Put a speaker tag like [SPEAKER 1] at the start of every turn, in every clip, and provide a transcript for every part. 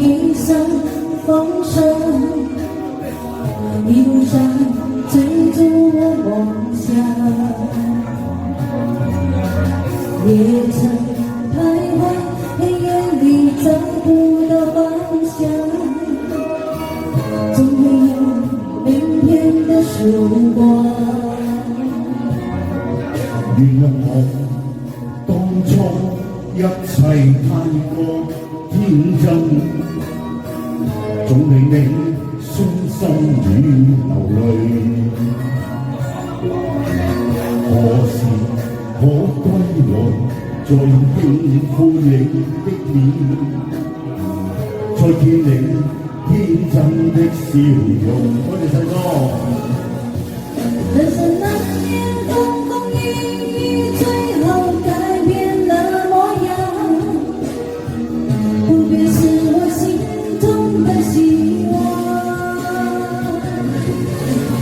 [SPEAKER 1] 一生风霜，一路上追逐我梦想，也曾徘徊黑夜里找不到方向，总会有明天的曙光。
[SPEAKER 2] 原諒我當初一切太過天真，總令你傷心與流淚。何時可歸來，再輕撫你的臉，再見你天真的笑容。多謝細哥。
[SPEAKER 1] 人生那年风风雨雨，最后改变了模样。不变是我心中的希望。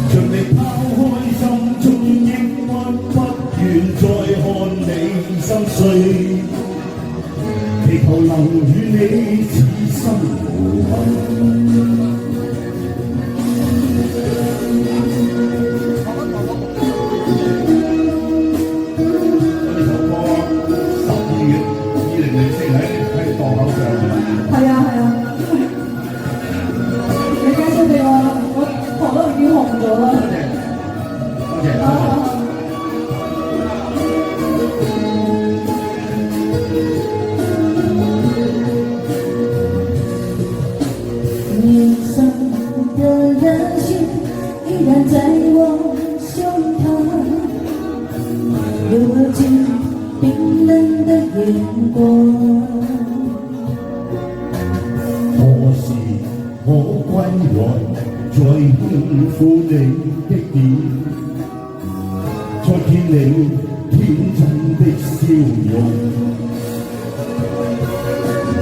[SPEAKER 2] 將你拋開心中抑鬱，不願再看你心碎，祈求能與你此生無憾。
[SPEAKER 1] 係啊係啊，你介紹俾我，我旁都已經紅咗啦。
[SPEAKER 2] 多謝，多謝。
[SPEAKER 1] 面上的人群依然在我胸膛，流进冰冷的眼光。
[SPEAKER 2] 何時可歸來，再輕撫你的臉，再見你天真的笑容。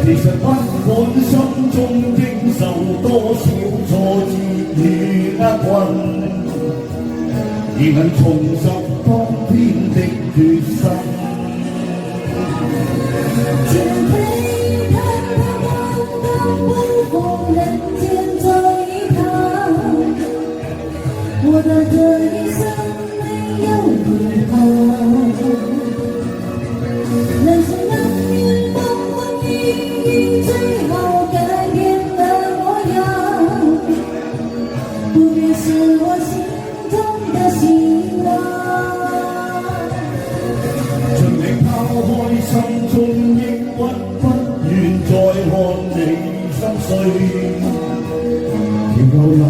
[SPEAKER 2] 其實不管心中經受多少挫折與厄運，仍能重拾當天的決心。
[SPEAKER 1] 不人间走一趟，我的这一生没有遗憾。人生难免风风雨雨，最后改变了模样。不变是我心中的希望。
[SPEAKER 2] 將你拋開心中抑鬱，不願再看你心碎，仍舊能